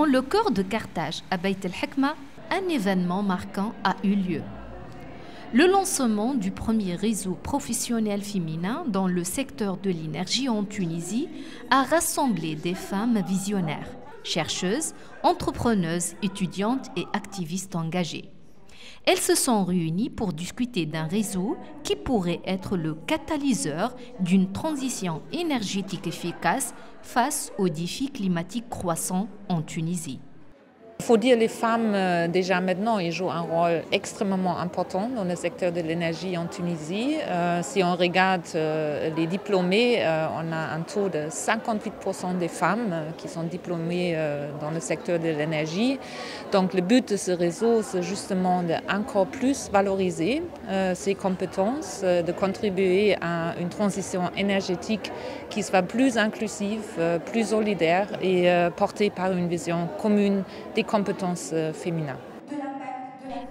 Dans le cœur de Carthage, à Beit el-Hikma, un événement marquant a eu lieu. Le lancement du premier réseau professionnel féminin dans le secteur de l'énergie en Tunisie a rassemblé des femmes visionnaires, chercheuses, entrepreneuses, étudiantes et activistes engagées. Elles se sont réunies pour discuter d'un réseau qui pourrait être le catalyseur d'une transition énergétique efficace face aux défis climatiques croissants en Tunisie. Il faut dire que les femmes, déjà maintenant, ils jouent un rôle extrêmement important dans le secteur de l'énergie en Tunisie. Si on regarde les diplômés, on a un taux de 58% des femmes qui sont diplômées dans le secteur de l'énergie. Donc le but de ce réseau, c'est justement d'encore plus valoriser ces compétences, de contribuer à une transition énergétique qui soit plus inclusive, plus solidaire et portée par une vision commune des compétences féminines.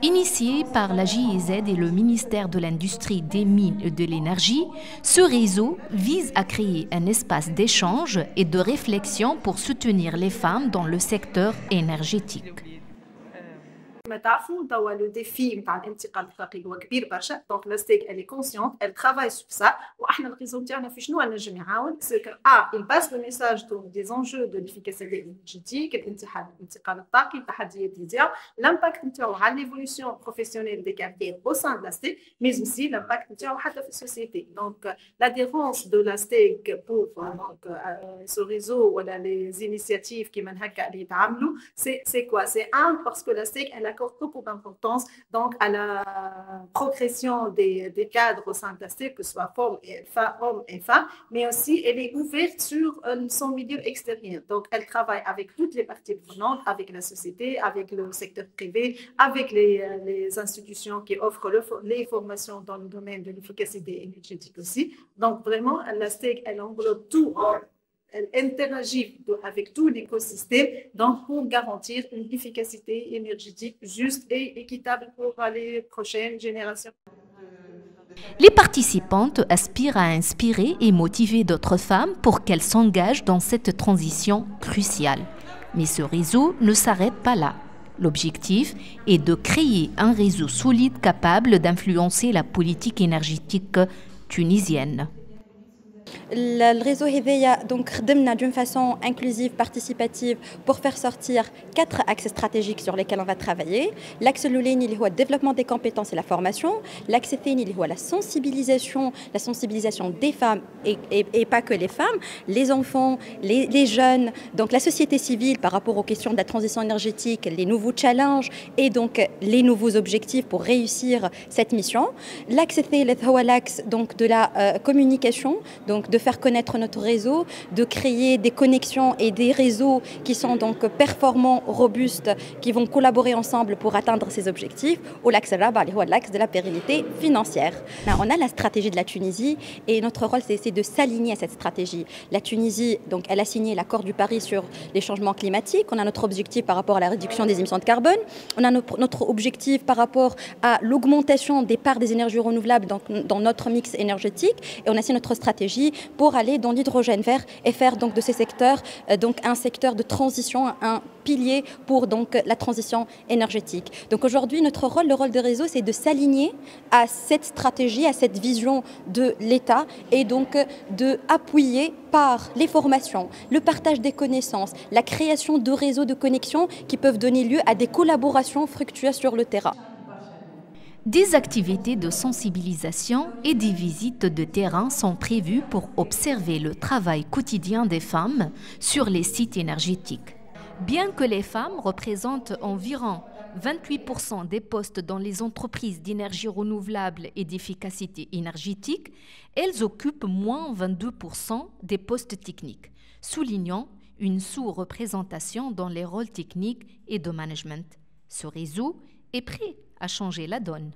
Initié par la GIZ et le ministère de l'Industrie, des Mines et de l'Énergie, ce réseau vise à créer un espace d'échange et de réflexion pour soutenir les femmes dans le secteur énergétique. كما تعرفوا توا لو ديفي نتاع الانتقال الطاقي هو كبير برشا دونك لاستيك الي كونسيونت ال ترافاي سو سا واحنا الريزو تاعنا في شنو نجم يعاون سو كو il passe le message des enjeux de l'efficacité énergétique الانتقال الطاقي التحديات اللي تاعو لامباكت نتاعو على ليفولوسيون بروفيسيونيل دي كارتير au sein de لاستيك mais aussi l'impact نتاعو حتى في السوسيتي دونك l'adhérence de لاستيك pour ce réseau ولا les initiatives كيما هكا اللي يتعاملوا c'est quoi c'est un parce que لاستيك elle accorde beaucoup d'importance donc à la progression des cadres au sein de la STEC, que ce soit hommes et femmes, mais aussi elle est ouverte sur son milieu extérieur. Donc elle travaille avec toutes les parties prenantes, avec la société, avec le secteur privé, avec les institutions qui offrent les formations dans le domaine de l'efficacité énergétique aussi. Donc vraiment, la STEC, elle englobe tout. Elle interagit avec tout l'écosystème donc pour garantir une efficacité énergétique juste et équitable pour les prochaines générations. Les participantes aspirent à inspirer et motiver d'autres femmes pour qu'elles s'engagent dans cette transition cruciale. Mais ce réseau ne s'arrête pas là. L'objectif est de créer un réseau solide capable d'influencer la politique énergétique tunisienne. Le réseau هذايا donc خدمنا d'une façon inclusive, participative pour faire sortir 4 axes stratégiques sur lesquels on va travailler. L'axe الأولاني اللي هو le développement des compétences et la formation. L'axe الثاني اللي هو la sensibilisation des femmes et pas que les femmes, les enfants, les jeunes, donc la société civile par rapport aux questions de la transition énergétique, les nouveaux challenges et donc les nouveaux objectifs pour réussir cette mission. L'axe الثالث هو l'axe donc de la communication, donc de faire connaître notre réseau, de créer des connexions et des réseaux qui sont donc performants, robustes, qui vont collaborer ensemble pour atteindre ces objectifs. Ou l'axe l'axe de la pérennité financière. On a la stratégie de la Tunisie et notre rôle c'est de s'aligner à cette stratégie. La Tunisie, donc, elle a signé l'accord du Paris sur les changements climatiques. On a notre objectif par rapport à la réduction des émissions de carbone. On a notre objectif par rapport à l'augmentation des parts des énergies renouvelables dans notre mix énergétique. Et on a aussi notre stratégie pour aller dans l'hydrogène vert et faire donc de ces secteurs donc un secteur de transition, un pilier pour donc la transition énergétique. Donc aujourd'hui, notre rôle, le rôle de réseau, c'est de s'aligner à cette stratégie, à cette vision de l'État et donc de appuyer par les formations, le partage des connaissances, la création de réseaux de connexion qui peuvent donner lieu à des collaborations fructueuses sur le terrain. Des activités de sensibilisation et des visites de terrain sont prévues pour observer le travail quotidien des femmes sur les sites énergétiques. Bien que les femmes représentent environ 28% des postes dans les entreprises d'énergie renouvelable et d'efficacité énergétique, elles occupent moins 22% des postes techniques, soulignant une sous-représentation dans les rôles techniques et de management. Ce réseau est prêt à changer la donne.